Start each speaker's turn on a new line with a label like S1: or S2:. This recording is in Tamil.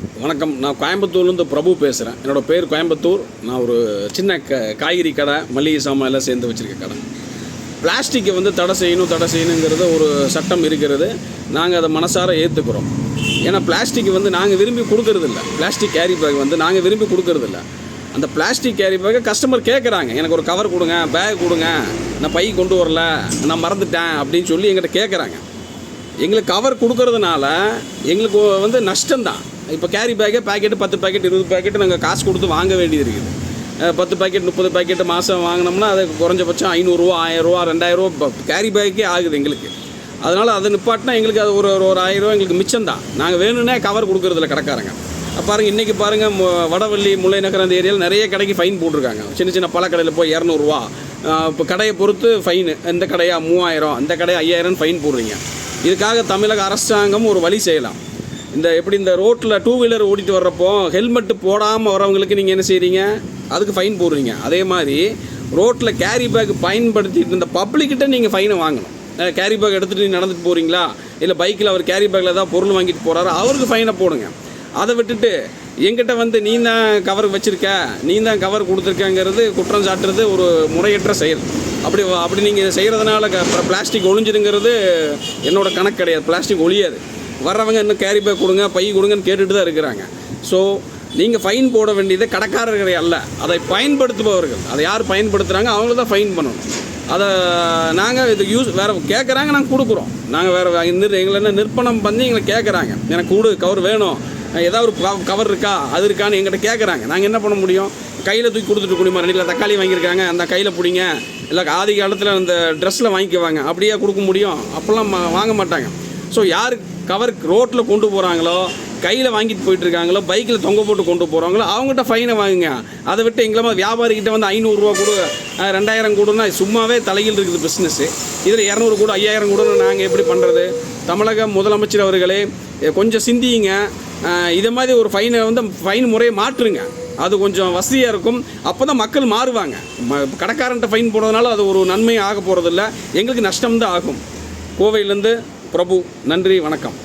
S1: வணக்கம். நான் கோயம்புத்தூர்லேருந்து பிரபு பேசுகிறேன். என்னோடய பேர் கோயம்புத்தூர். நான் ஒரு சின்ன காய்கறி கடை, மளிகை சாமான் எல்லாம் சேர்ந்து வச்சுருக்க கடை. பிளாஸ்டிக்கை தடை செய்யணுங்கிறது ஒரு சட்டம் இருக்கிறது. நாங்கள் அதை மனசார ஏற்றுக்கிறோம். ஏன்னா பிளாஸ்டிக் நாங்கள் விரும்பி கொடுக்கறதில்ல. பிளாஸ்டிக் கேரி பேக் நாங்கள் விரும்பி கொடுக்கறதில்ல. அந்த பிளாஸ்டிக் கேரி பேக்கை கஸ்டமர் கேட்குறாங்க, எனக்கு ஒரு கவர் கொடுங்க, பேக் கொடுங்க, நான் பை கொண்டு வரல, நான் மறந்துட்டேன் அப்படின்னு சொல்லி எங்கிட்ட கேட்குறாங்க. எங்களுக்கு கவர் கொடுக்கறதுனால எங்களுக்கு நஷ்டம்தான். இப்போ கேரி பேக்கே பாக்கெட்டு 10 பாக்கெட் 20 பாக்கெட்டு நாங்கள் காசு கொடுத்து வாங்க வேண்டியது இருக்குது. 10 பாக்கெட் 30 பாக்கெட்டு மாதம் வாங்கினோம்னா அது குறைஞ்சபட்சம் 500 1000 2000 கேரி பேக்கே ஆகுது எங்களுக்கு. அதனால் அதை நிப்பாட்டினா எங்களுக்கு அது ஒரு 1000 எங்களுக்கு மிச்சம்தான். நாங்கள் வேணும்னே கவர் கொடுக்குறதில்ல கடைக்காரங்க. பாருங்கள், இன்றைக்கி பாருங்கள், வடவள்ளி முல்லை நகர் அந்த ஏரியாவில் நிறைய கடைக்கு ஃபைன் போட்டிருக்காங்க. சின்ன சின்ன பழக்கடையில் போய் 200 இப்போ கடையை பொறுத்து ஃபைனு. இந்த கடையாக 3000, அந்த கடையை 5000 ஃபைன் போடுறீங்க. இதுக்காக தமிழக அரசாங்கம் ஒரு வழி செய்யலாம். இந்த ரோட்டில் 2 வீலர் ஓடிட்டு வர்றப்போ ஹெல்மெட்டு போடாமல் வரவங்களுக்கு நீங்கள் என்ன செய்கிறீங்க, அதுக்கு ஃபைன் போடுறீங்க. அதே மாதிரி ரோட்டில் கேரி பேக் பயன்படுத்திட்டு இந்த பப்ளிக்கிட்ட நீங்கள் ஃபைனை வாங்கணும். கேரி பேக் எடுத்துகிட்டு நீங்கள் நடந்துட்டு போகிறீங்களா, இல்லை பைக்கில் அவர் கேரி பேக்கில் ஏதாவது பொருள் வாங்கிட்டு போகிறாரு, அவருக்கு ஃபைனை போடுங்க. அதை விட்டுட்டு எங்கிட்ட நீ தான் கவர் வச்சுருக்க, நீ தான் கவர் கொடுத்துருக்கங்கிறது குற்றம் சாட்டுறது ஒரு முறையற்ற செயல். அப்படி நீங்கள் செய்கிறதுனால பிளாஸ்டிக் ஒழிஞ்சிருங்கிறது என்னோட கணக்கு கிடையாது. பிளாஸ்டிக் ஒழியாது. வர்றவங்க இன்னும் கேரி பேக் கொடுங்க, பை கொடுங்கன்னு கேட்டுட்டு தான் இருக்கிறாங்க. ஸோ நீங்கள் ஃபைன் போட வேண்டியது கடைக்காரர்களே அல்ல, அதை பயன்படுத்துபவர்கள். அதை யார் பயன்படுத்துகிறாங்க அவங்க தான் ஃபைன் பண்ணணும். அதை நாங்கள் இது வேறு கேட்குறாங்க, நாங்கள் கொடுக்குறோம். நாங்கள் வேறு எங்களை என்ன நிர்பணம் பண்ணி எங்களை கேட்குறாங்க, எனக்கு கவர் வேணும், ஏதாவது ஒரு கவர் இருக்கா அது இருக்கான்னு எங்கிட்ட கேட்குறாங்க. நாங்கள் என்ன பண்ண முடியும்? கையில் தூக்கி கொடுத்துட்டு குடிமா, ரெண்டு தக்காளி வாங்கியிருக்காங்க, அந்த கையில் பிடிங்க, இல்லை ஆதி காலத்தில் அந்த ட்ரெஸ்ஸில் வாங்கிக்குவாங்க, அப்படியே கொடுக்க முடியும்? அப்போல்லாம் வாங்க மாட்டாங்க. ஸோ யார் கவர் ரோட்டில் கொண்டு போகிறாங்களோ, கையில் வாங்கிட்டு போயிட்டுருக்காங்களோ, பைக்கில் தொங்க போட்டு கொண்டு போகிறாங்களோ அவங்ககிட்ட ஃபைனை வாங்குங்க. அதை விட்டு எங்களை வியாபாரிக்கிட்ட 500 கொடு, 2000 கொடுன்னா சும்மாவே தலையில் இருக்குது பிஸ்னஸ்ஸு. இதில் 200 கொடு, 5000 கொடுன்னு நாங்கள் எப்படி பண்ணுறது? தமிழக முதலமைச்சர் அவர்களே, கொஞ்சம் சிந்திங்க. இதை மாதிரி ஒரு ஃபைன் முறையை மாற்றுங்க. அது கொஞ்சம் வசதியாக இருக்கும். அப்போ தான் மக்கள் மாறுவாங்க. கடைக்காரன்ட்ட ஃபைன் போடுறதுனால அது ஒரு நன்மை ஆக போகிறதில்ல, எங்களுக்கு நஷ்டம்தான் ஆகும். கோவையிலேருந்து பிரபு. நன்றி, வணக்கம்.